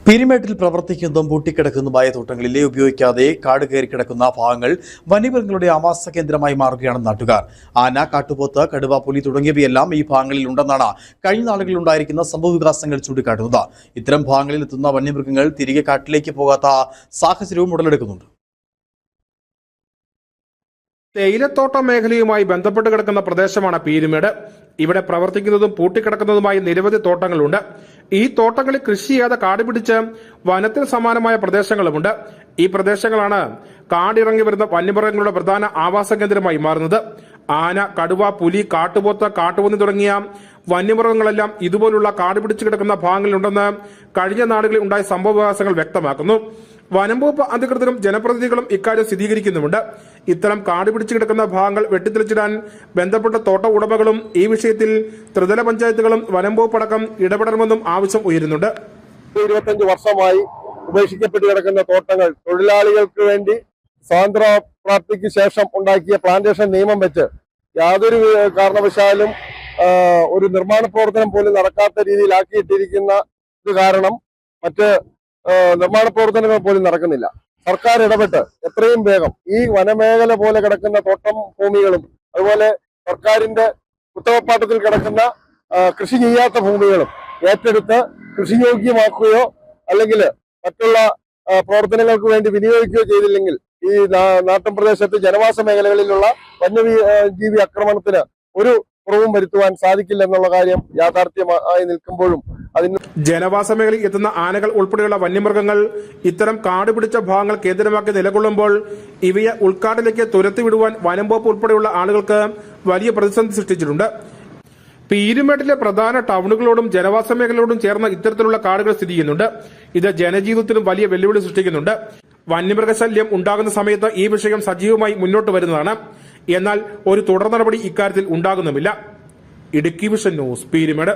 പീരിമേട്ടിൽ പ്രവർത്തിക്കുന്നതും പൂട്ടിക്കിടക്കുന്നതുമായ തോട്ടങ്ങളിലെ ഉപയോഗിക്കാതെ കാട് കയറി കിടക്കുന്ന ഭാഗങ്ങൾ വന്യമൃഗങ്ങളുടെ ആവാസ കേന്ദ്രമായി മാറുകയാണെന്ന് നാട്ടുകാർ. ആന, കാട്ടുപോത്ത്, കടുവ, പുലി തുടങ്ങിയവയെല്ലാം ഈ ഭാഗങ്ങളിൽ ഉണ്ടെന്നാണ് കഴിഞ്ഞ നാളുകളിൽ ഉണ്ടായിരിക്കുന്ന സംഭവവികാസങ്ങൾ ചൂണ്ടിക്കാട്ടുന്നത്. ഇത്തരം ഭാഗങ്ങളിൽ എത്തുന്ന വന്യമൃഗങ്ങൾ തിരികെ കാട്ടിലേക്ക് പോകാത്ത സാഹചര്യവും ഉടലെടുക്കുന്നുണ്ട്. തേയിലത്തോട്ട മേഖലയുമായി ബന്ധപ്പെട്ട് കിടക്കുന്ന പ്രദേശമാണ് പീരുമേട്. ഇവിടെ പ്രവർത്തിക്കുന്നതും പൂട്ടിക്കിടക്കുന്നതുമായ നിരവധി തോട്ടങ്ങളുണ്ട്. ഈ തോട്ടങ്ങളിൽ കൃഷി ചെയ്യാതെ കാടുപിടിച്ച് വനത്തിന് സമാനമായ പ്രദേശങ്ങളുമുണ്ട്. ഈ പ്രദേശങ്ങളാണ് കാടിറങ്ങി വരുന്ന വന്യമൃഗങ്ങളുടെ പ്രധാന ആവാസ കേന്ദ്രമായി മാറുന്നത്. ആന, കടുവ, പുലി, കാട്ടുപോത്ത്, കാട്ടുപന്നി തുടങ്ങിയ വന്യമൃഗങ്ങളെല്ലാം ഇതുപോലുള്ള കാടുപിടിച്ചു കിടക്കുന്ന ഭാഗങ്ങളിലുണ്ടെന്ന് കഴിഞ്ഞ നാളുകളിൽ ഉണ്ടായ സംഭവവികാസങ്ങൾ വ്യക്തമാക്കുന്നു. വനം വകുപ്പ് അധികൃതരും ജനപ്രതിനിധികളും ഇക്കാര്യം സ്ഥിരീകരിക്കുന്നുമുണ്ട്. ഇത്തരം കാടുപിടിച്ചു കിടക്കുന്ന ഭാഗങ്ങൾ വെട്ടിത്തെളിച്ചിടാൻ ബന്ധപ്പെട്ട തോട്ട ഉടമകളും ഈ വിഷയത്തിൽ ത്രിതല പഞ്ചായത്തുകളും വനം വകുപ്പ് അടക്കം ഇടപെടണമെന്നും ആവശ്യം ഉയരുന്നുണ്ട്. 25 വർഷമായി ഉപേക്ഷിക്കപ്പെട്ട് കിടക്കുന്ന തോട്ടങ്ങൾ തൊഴിലാളികൾക്ക് വേണ്ടി സ്വാതന്ത്ര്യ പ്രാപ്തിക്ക് ശേഷം ഉണ്ടാക്കിയ പ്ലാന്റേഷൻ നിയമം വെച്ച് യാതൊരു കാരണവശാലും ഒരു നിർമ്മാണ പ്രവർത്തനം പോലും നടക്കാത്ത രീതിയിലാക്കിയിട്ടിരിക്കുന്ന കാരണം മറ്റ് നിർമ്മാണ പ്രവർത്തനങ്ങൾ പോലും നടക്കുന്നില്ല. സർക്കാർ ഇടപെട്ട് എത്രയും വേഗം ഈ വനമേഖല പോലെ കിടക്കുന്ന തോട്ടം ഭൂമികളും അതുപോലെ സർക്കാരിന്റെ കുത്തകപ്പാട്ടത്തിൽ കിടക്കുന്ന കൃഷി ചെയ്യാത്ത ഭൂമികളും ഏറ്റെടുത്ത് കൃഷിയോഗ്യമാക്കുകയോ അല്ലെങ്കിൽ മറ്റുള്ള പ്രവർത്തനങ്ങൾക്ക് വേണ്ടി വിനിയോഗിക്കുകയോ ചെയ്തില്ലെങ്കിൽ ഈ നാട്ടിൻപ്രദേശത്ത് ജനവാസ മേഖലകളിലുള്ള വന്യജീവി ആക്രമണത്തിന് ഒരു കുറവും വരുത്തുവാൻ സാധിക്കില്ല എന്നുള്ള കാര്യം യാഥാർത്ഥ്യമായി നിൽക്കുമ്പോഴും അതിന് ജനവാസ മേഖലയിൽ എത്തുന്ന ആനകൾ ഉൾപ്പെടെയുള്ള വന്യമൃഗങ്ങൾ ഇത്തരം കാടുപിടിച്ച ഭാഗങ്ങൾ കേന്ദ്രമാക്കി നിലകൊള്ളുമ്പോൾ ഇവയെ ഉൾക്കാട്ടിലേക്ക് തുരത്തിവിടുവാൻ വനം വകുപ്പ് ഉൾപ്പെടെയുള്ള ആളുകൾക്ക് വലിയ പ്രതിസന്ധി സൃഷ്ടിച്ചിട്ടുണ്ട്. പീരുമേട്ടിലെ പ്രധാന ടൗണുകളോടും ജനവാസ മേഖലയോടും ചേർന്ന ഇത്തരത്തിലുള്ള കാടുകൾ സ്ഥിതി ചെയ്യുന്നുണ്ട്. ഇത് ജനജീവിതത്തിനും വലിയ വെല്ലുവിളി സൃഷ്ടിക്കുന്നുണ്ട്. വന്യമൃഗശല്യം ഉണ്ടാകുന്ന സമയത്ത് ഈ വിഷയം സജീവമായി മുന്നോട്ട് വരുന്നതാണ്. എന്നാൽ ഒരു തുടർ നടപടി ഇക്കാര്യത്തിൽ ഉണ്ടാകുന്നുമില്ല. Idukki vision news, Peermade.